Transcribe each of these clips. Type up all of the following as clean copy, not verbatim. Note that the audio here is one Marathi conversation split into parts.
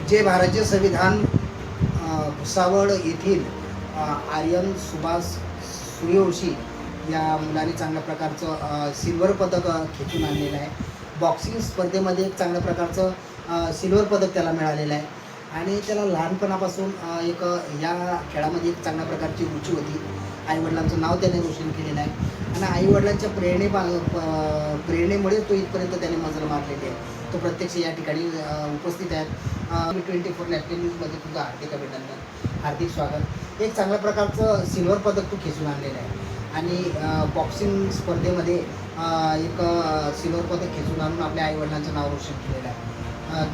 जे भारतीय संविधान भुसावळ येथील आर्यन सुभाष सूर्यवंशी या मुलाने चांगल्या प्रकारचं सिल्वर पदक खेचून आणलेलं आहे. बॉक्सिंग स्पर्धेमध्ये एक चांगल्या प्रकारचं सिल्वर पदक त्याला मिळालेलं आहे आणि त्याला लहानपणापासून एक या खेळामध्ये एक चांगल्या प्रकारची रुची होती. आईवडिलांचं नाव त्याने रोशन केलेलं आहे आणि आईवडिलांच्या प्रेरणेमुळे तो इथपर्यंत त्याने मजल मारलेली आहे. तो प्रत्यक्ष या ठिकाणी उपस्थित आहेत. 24 नॅशनल न्यूजमध्ये तुझं हार्दिक अभिनंदन, हार्दिक स्वागत. एक चांगल्या प्रकारचं सिल्वर पदक तू खेचून आणलेलं आहे आणि बॉक्सिंग स्पर्धेमध्ये एक सिल्वर पदक खेचून आणून आपल्या आईवडिलांचं नाव रोशन केलेलं आहे.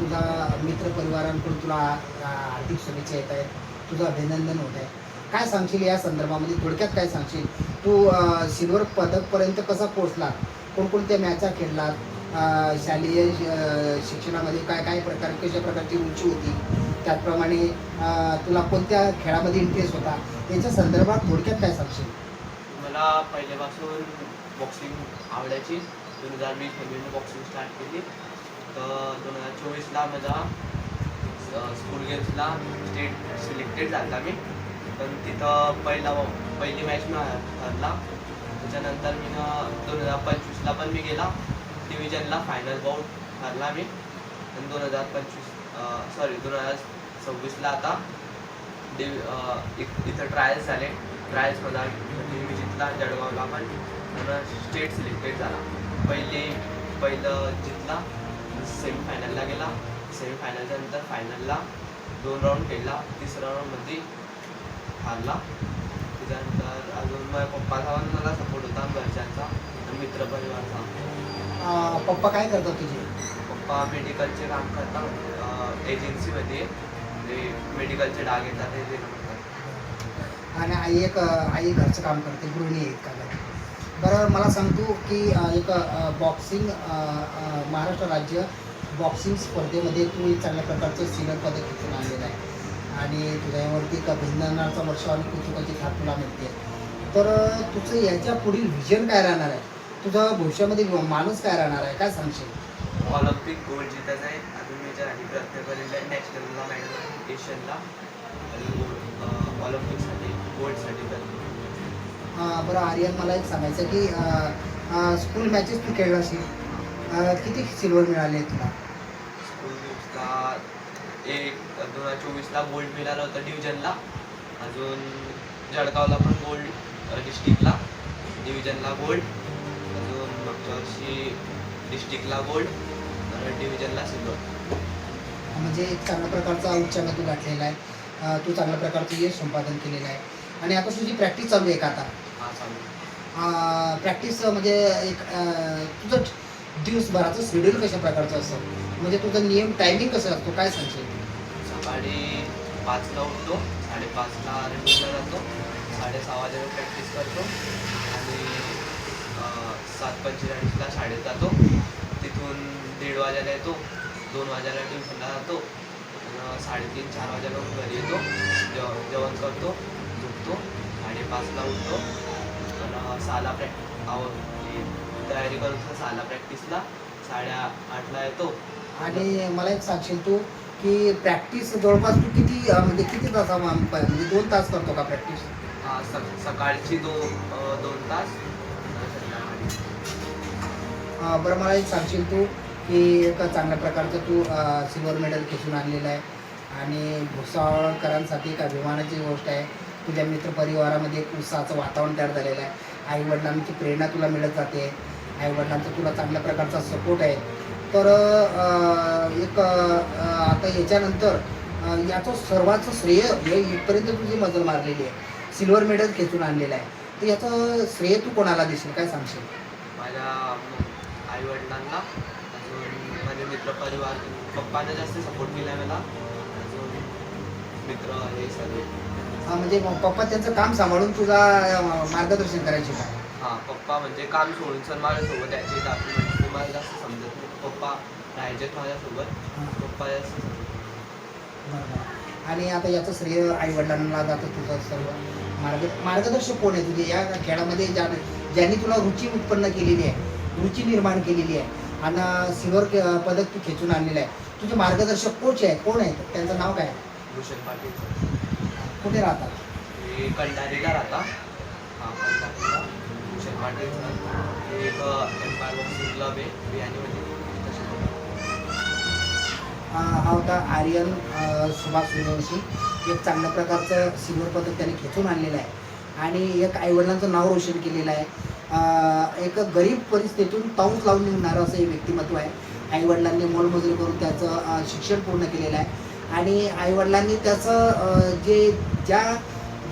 तुझा मित्रपरिवारांकडून तुला हार्दिक शुभेच्छा येत आहेत, तुझं अभिनंदन होत आहे. काय सांगशील या संदर्भामध्ये, थोडक्यात काय सांगशील? तू सिल्वर पदकपर्यंत कसा पोचला, कोणकोणत्या मॅचा खेळलात, शालेय शिक्षणामध्ये काय काय कशा प्रकारची रुची होती, त्याचप्रमाणे तुला कोणत्या खेळामध्ये इंटरेस्ट होता, याच्या संदर्भात थोडक्यात काय सांगशील? मला पहिल्यापासून बॉक्सिंग आवडायची. 2020 बॉक्सिंग स्टार्ट केली. तर 2024ला माझा स्कूल गेम्सला स्टेट सिलेक्टेड झाला मी. पण तिथं पहिली मॅच मी हरला. त्याच्यानंतर मी 2025ला पण मी गेला डिव्हिजनला, फायनल बाउट हरला मी. आणि 2026ला आता इथं ट्रायल्स झाले. ट्रायल्समध्ये मी जिंकला जळगावला, पण स्टेट सिलेक्टेड झाला. पहिलं जिंकला, सेमीफायनलला गेला, सेमीफायनलच्या नंतर फायनलला 2 राऊंड खेळला, 3ऱ्या राऊंडमध्ये हारला. त्याच्यानंतर अजून माझ्या पप्पाचा पण मला सपोर्ट होता, घरच्यांचा, मित्रपरिवारचा. पप्पा काय करतात तुझे? पप्पा मेडिकलचे काम करतात एजन्सीमध्ये, म्हणजे मेडिकलचे डाग येतात ते करतात. आणि आई घरचं काम करते, गृहिणी आहेत का? बरं, मला सांगतो की एक बॉक्सिंग महाराष्ट्र राज्य बॉक्सिंग स्पर्धेमध्ये तू एक चांगल्या प्रकारचं सिल्वर पदक खेचून आणलेलं आहे आणि तुझ्यावरती एक अभिनंदनाचा वर्ष आणि कौतुकाची थाप तुला मिळते. तर तुझं याच्या पुढील व्हिजन काय राहणार आहे? तुझा भविष्यामध्ये माणूस काय राहणार आहे, काय सांगशील? ऑलिम्पिक गोल्ड जितायचं आहे. अजून मी त्यासाठी प्रयत्न करेल, नॅशनलला मॅडल, एशियनला आणि ऑलिम्पिकसाठी गोल्डसाठी प्रयत्न. बरं आर्यन, मला एक सांगायचं की स्कूल मॅचेस तू खेळला असेल, किती सिल्वर मिळाले तुला? स्कूल गेम्सला 2024ला गोल्ड मिळालं होतं डिव्हिजनला. अजून जळगावला पण गोल्ड, डिस्ट्रिक्टला, डिव्हिजनला गोल्ड. अजून मागच्या वर्षी डिस्ट्रिक्टला गोल्ड, डिव्हिजनला सिल्वर. म्हणजे एक चांगल्या प्रकारचा उच्चांक तू गाठलेला आहे, तू चांगल्या प्रकारचं यश संपादन केलेलं आहे आणि आता तुझी प्रॅक्टिस चालू आहे का आता? हा, चालू. प्रॅक्टिस म्हणजे एक तुझं दिवसभराचं शेड्यूल कशा प्रकारचं असतं, म्हणजे तुझं नियम टायमिंग कसं असतो, काय सांगशील? सकाळी 5ला उठतो, 5:30ला रनिंगला जातो, 6:30 वाजेला प्रॅक्टिस करतो आणि 7:45ला शाळेत जातो. तिथून 1:30 वाजायला येतो, 2 वाजायला ट्युशनला जातो, 3:30-4 वाजायला घरी येतो, जेवण करतो, झोपतो, 5:30ला उठतो आणि 6ला तयारी करतो, 6ला प्रॅक्टिसला, 8:30ला येतो. आणि मला एक सांगशील तू की प्रॅक्टिस जवळपास तू किती तास, म्हणजे 2 तास करतो का प्रॅक्टिस? सकाळची 2 तास. बरं, मला एक सांगशील तू की एक चांगल्या प्रकारचं तू सिल्वर मेडल खेचून आणलेलं आहे आणि भुसावळकरांसाठी एक अभिमानाची गोष्ट आहे. तुझ्या मित्रपरिवारामध्ये एक उत्साहाचं वातावरण तयार झालेलं आहे. आईवडिलांची प्रेरणा तुला मिळत जाते, आईवडिलांचा तुला चांगल्या प्रकारचा सपोर्ट आहे. तर एक आता याच्यानंतर याचं सर्वाचं श्रेय इथपर्यंत तुझी मजल मारलेली आहे, सिल्वर मेडल खेचून आणलेलं आहे, तर याचं श्रेय तू कोणाला देशील, काय सांगशील? माझ्या आईवडिलांना, अजून माझे मित्रपरिवार, पप्पाने जास्त सपोर्ट केला मला, अजून मित्र हे सर्व. म्हणजे पप्पा त्यांचं काम सांभाळून तुझा मार्गदर्शन करायचे का? हां, पप्पा म्हणजे काम सोडून सर माझ्यासोबत यायचे, म्हणजे तुम्हाला जास्त समजत नाही. पप्पा राहायचेत माझ्यासोबत, पप्पा जास्त समजत. आणि आता याचं श्रेय आईवडिलांना जातं तुझं सर्व मार्गदर्शक कोण आहे तुझे या खेळामध्ये, ज्यांनी तुला रुची उत्पन्न केलेली आहे, रुची निर्माण केलेली आहे आणि सिल्वर पदक तू खेचून आणलेलं आहे? तुझे मार्गदर्शक कोच आहे कोण आहेत त्यांचं नाव काय आहे? भूषण पाटील कुठे राहतात? हे कंडारीला राहता. हां कंडारीला भूषण पाटील हे एक एम्पायर बॉक्सिंग क्लब आहे बियाणीमध्ये. हा होता आर्यन सुभाष सूर्यवंशी. एक चांगल्या प्रकारचं सिल्वर पदक त्याने खेचून आणलेलं आहे आणि एक आईवडिलांचं नाव रोशन केलेलं आहे. एक गरीब परिस्थितीतून पाऊस लावून निघणारं असं हे व्यक्तिमत्व आहे. आईवडिलांनी मोलमजुरी करून त्याचं शिक्षण पूर्ण केलेलं आहे आणि आईवडिलांनी त्याचं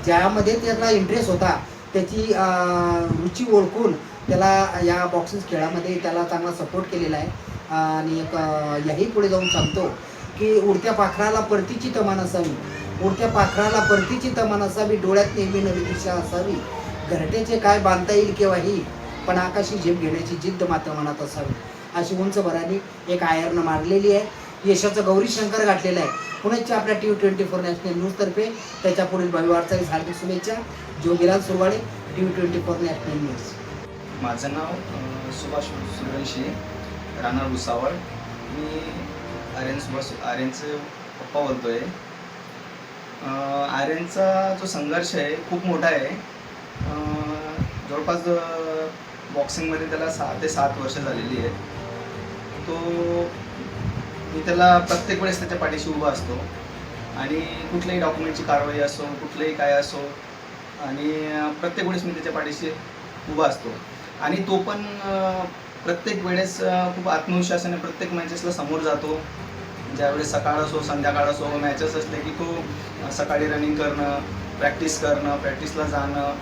ज्यामध्ये त्याला इंटरेस्ट होता त्याची रुची ओळखून त्याला या बॉक्सिंग खेळामध्ये त्याला चांगला सपोर्ट केलेला आहे. आणि एक याही पुढे जाऊन सांगतो की उडत्या पाखराला परतीची तमान असावी, उडत्या पाखराला परतीची तमान असावी, डोळ्यात नेहमी नवी दिशा असावी, घरट्याचे काय बांधता येईल केव्हाही, पण आकाशी झेप घेण्याची जिद्द मात्र मनात असावी. अशी उंच भरारी एक आयरनं मारलेली आहे. यशाचं गौरी शंकर गाठलेलं आहे. पुण्याच्या आपल्या TV24 नॅशनल न्यूजतर्फे त्याच्या पुढील भावी वाटचालीस हार्दिक शुभेच्छा. Jogilal Surwade, TV24 national news. माझं नाव सुभाष सूर्यवंशी, राहणार भुसावळ. मी आर्यनचे पप्पा बोलतो आहे. आर्यनचा जो संघर्ष आहे खूप मोठा आहे. जवळपास बॉक्सिंगमध्ये त्याला 6 ते 7 वर्ष झालेली आहेत. मी त्याला प्रत्येक वेळेस त्याच्या पाठीशी उभा असतो आणि कुठल्याही डॉक्युमेंटची कारवाई असो, कुठलंही काय असो, आणि प्रत्येक वेळेस मी त्याच्या पाठीशी उभा असतो. आणि तो पण प्रत्येक वेळेस खूप आत्मविश्वासाने प्रत्येक मॅचेसला समोर जातो. ज्यावेळेस सकाळ असो संध्याकाळ असो मॅचेस असले की तो सकाळी रनिंग करणं, प्रॅक्टिस करणं, प्रॅक्टिसला जाणं,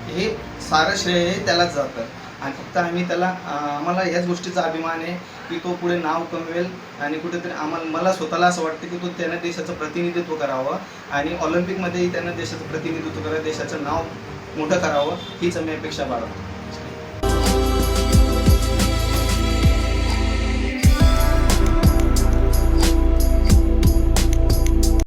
हे सारं श्रेय त्यालाच जातं. आणि फक्त आम्हाला याच गोष्टीचा अभिमान आहे की तो पुढे नाव कमवेल आणि कुठेतरी मला स्वतःला असं वाटतं की तो त्यानं देशाचं प्रतिनिधित्व करावं आणि ऑलिम्पिकमध्येही त्यानं देशाचं प्रतिनिधित्व करावं, देशाचं नाव मोठं करावं, हीच आम्ही अपेक्षा बाळगतो.